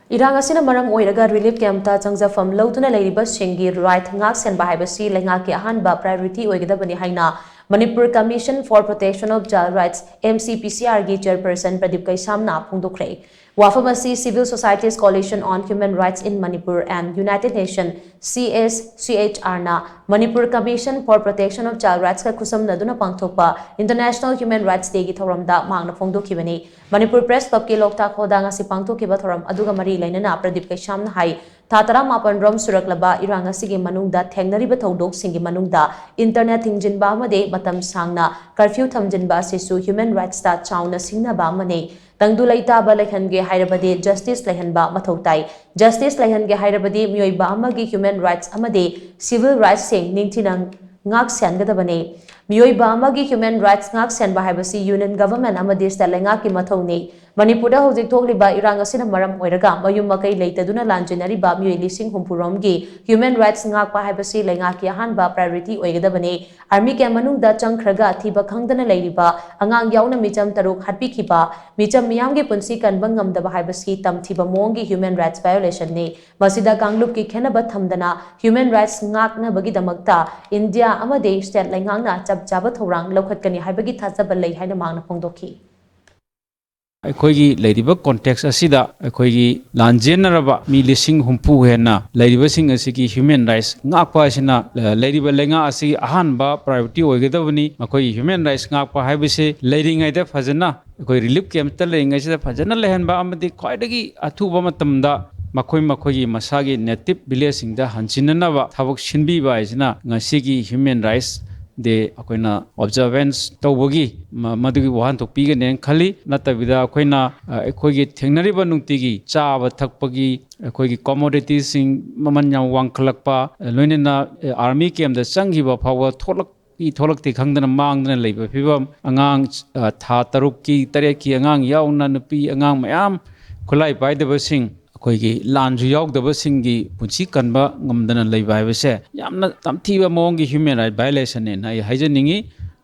Irang asina marang oiraga relief camta changjafam loduna leiriba singi right ngak senba haibasi lengaki ahanba priority oigadabani haina Manipur Commission for Protection of Child Rights MCPCR gi chairperson Pradeep Kaisamna phongdokre. Wafamasi Civil Society's Coalition on Human Rights in Manipur and United Nations CSCHR na Manipur Commission for Protection of Child Rights ka kusam naduna pangthokpa International Human Rights Day gi thoramda mangna phongdokhibani. Manipur Press Club ki lokta khoda ngasi pangthokhiba thoram aduga mari lainana Pradeep Kaisamna hai Tatara mapan rom suraklaba irang asigi manungda thengnariba thodok singi manungda internet hingjinba amade matam sangna curfew thamjinba sisu human rights ta chauna singnaba amane tangdu laitaba lekhange hairabadi justice lehanba mathautai justice lehange hairabadi mioiba amagi human rights amade civil rights sing ningthinang ngak sengadabane mioiba amagi human rights ngak senba haibasi union government amade state lengaki mathaune Manipurda hojik thokliba irang asina maram oiraga mayum makai leitaduna lanjinariba mioi lising humpuromgi human rights ngakpa haibasi lengaki ahanba priority oigadabane army ke manungda changkhraga thiba khangdana leiriba angang yauna micham taruk hatpikhiba micham miyamgi punsi kanba ngamdaba haibasi tamthiba mongi human rights violation ne masida kanglup ki khenaba thamdana human rights ngakna bagi damakta India amade state lengangna chapchaba thorang lokhatkani haibagi thajaba lei haina mangna phongdokhi अखोगी लेरिबा context असिदा अखोगी लांजेनरबा मी लिसिंग हुंपु हेना लेरिबा सिंग असिगी ह्यूमन राइट्स ngakpa asina लेरिबा लेंगा असि अहानबा प्रायोरिटी ओइगदबनी मखोगी ह्यूमन राइट्स ngakpa हाइबसे लेरिंगाइदा फजना अखोई रिलीफ कैंप त लेंगाइदा फजना लेहनबा अमदि ख्वाइदगी अथुबा मतमदा मखोई मसागी नेटिव विलेज सिंगदा हंचिननबा थबक सिनबीबा आइजना ngasiगी ह्यूमन राइट्स दे अखोइना ऑब्जर्वेंस तौबगी मदुगी वहान थोपीगने खली नतबिदा अखोइना अखोइगी थेंगनरिबा नुंतिगी चाबा थकपगी अखोइगी कमोडिटी सिंग ममन या वांखलकपा लोइनेना आर्मी कैम्प द चंगिबा फावा थोलकती खंगदना मांगदना लेबा फिबम अंगांग था तरुक की तरे की अंगांग याउना नुपी अंगांग मयाम खुलाई पाइदबा सिंग अखोइगी लानजु याउदबा सिंगी पुंसी कनबा ngамदना लेबा हाइबसे यामना तमथीबा मोंगी ह्यूमन राइट वायलेशन ने ना हाइजनिंगी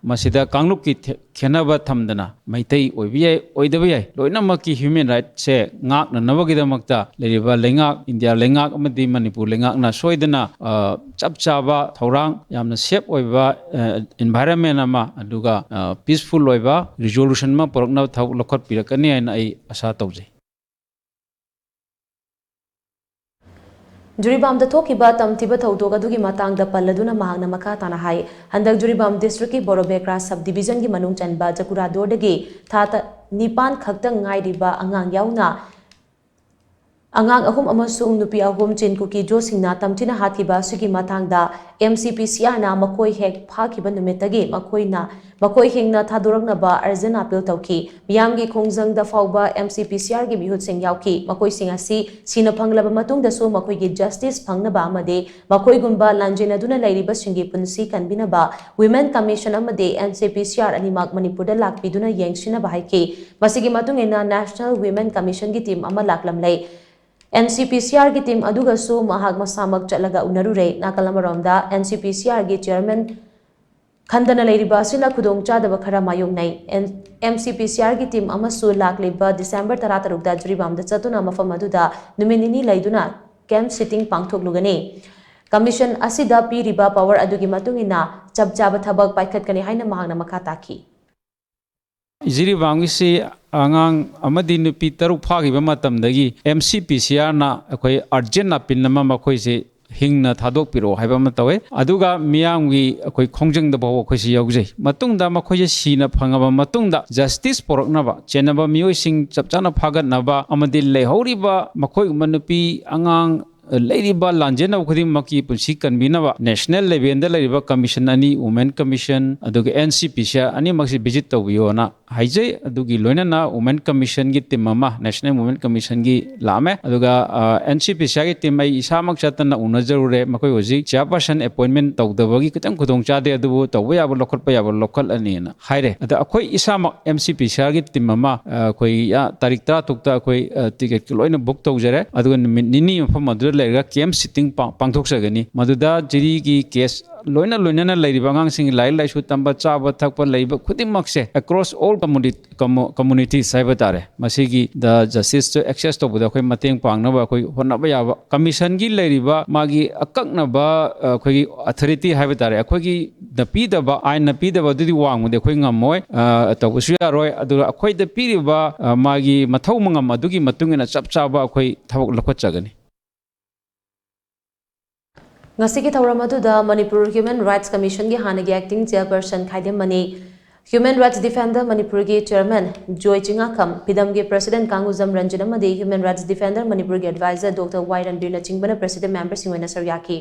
मसिदा कांगलुप की खेनबा थमदना मैतै ओइबियै ओइदबा याय लोइनमकी ह्यूमन राइट से ngakna nabagidamakta leriba lengak india lengak amadi manipur lengak na soidana chapchaba thorang yamna safe oiba environment ama aduga peaceful oiba resolution ma porokna thau lokhat pirakani aina ai asa tawjai Juribam da thokiba tamthiba thodok adugi matangda palladuna mahangna makha tana hai handak Juribam district ki Borobekra subdivision gi manung chanba Jakura dordagi thata nipan khaktang ngairiba angang yauna angang ahum amasung nupi ahum chinkuki josingna tamthina hathiba sugi matangda MCPCR na makoi hek phakiba numetagi makoi hengna thadorakna ba arjana appeal tawki miyamgi khongjang da fawba MCPCR gi mihut sing yauki makoi singasi sina phanglaba matung da so makoi gi justice phangna ba amade makoi gumba lanjena duna lairiba singi punsi kanbina ba women commission amade MCPCR animak manipur da lakpiduna yengsina ba haiki masigi matung ena national women commission gi team ama laklam lei NCPCR की team अदुगसु महाग मसामक चलगा उनरुरे नाकलमरोमदा NCPCR की chairman खंदना लेरिबा सिना खुदोंग चादबा खरा मायोंगनै MCPCR की team अमसु लाकलिबा December 13 दा जुरिबामदा चतुना मफम अदुदा नुमिनिनी लैदुना camp sitting पांगथोकलुगने commission असिदा पीरिबा power अदुगी मतुंगिना चबचाबा थबक पाइखतकनि हाइना महागना मखा ताकी जिरिबांगिसी आंगांग अमदी नुपी तरुक फागिबा मतमदगी MCPCR ना अखोई अर्जेंट अपिन नमा मखोइसे हिंगना थादोक पिरो हाइबा मतवे अदुगा मियांगी अखोई खोंजंग द बाव अखोइसे याउजै मतुंगदा मखोइसे सीना फंगबा मतुंगदा जस्टिस पोरकनबा चेनबा मियोइसिंग चपचाना फागतनबा अमदी लेहौरिबा मखोइ मनुपी आंगांग लेरिबा लांजेना खुदिंग मकी पुंसी कन्वीनबा नेशनल लेवल दा लेरिबा कमीशन अनि वुमेन कमीशन अदुगा NCPCR अनि मक्सी विजिट तौबियोना हाइजै अदुगी लोइनना वुमेन कमीशन की टीम अमा नेशनल वुमेन कमीशन की लामे अदुगा NCPCR की टीम आई इसामक चतना उनजरुरे मखोइ होजि चेयरपर्सन अपॉइंटमेंट तौदबगी खतंग खुदोंग चादे अदुबु तौबा याबो लोखटपा याबो लोखल अनिना हाइरे अदा अखोइ इसामक MCPCR की टीम अमा अखोइ या तारिख 13 तुक्ता अखोइ टिकट लोइना बुक तौजरे अदुगा निनी मफम अदु लेगा कैंप सिटिंग पांगथोकसगनी मदुदा जिरी की case loina loina leiriba angangsing lai lai su tamba chaba thakpa leiba khudimmak se across all communities saiba tare masigi the justice to access to buda khoi mateng pangna ba khoi honna ba ya commission gi leiriba magi akakna ba khoi authority haiba tare khoi gi the pi da ba ain na pi da ba du wang de khoi ngamoi to su ya roi adu khoi da pi ba magi mathau mangam adugi matungina chap chaba khoi thawak lakhot chagani ngasiki thauram aduda Manipur Human Rights Commission gi hanagi acting chairperson Khaidem Mani Human Rights Defender Manipur gi chairman Joy Chingakam Pidam gi president Kanguzam Ranjan amadi Human Rights Defender Manipur gi advisor Dr. Y Ranbir na chingbana president member singwena saryaki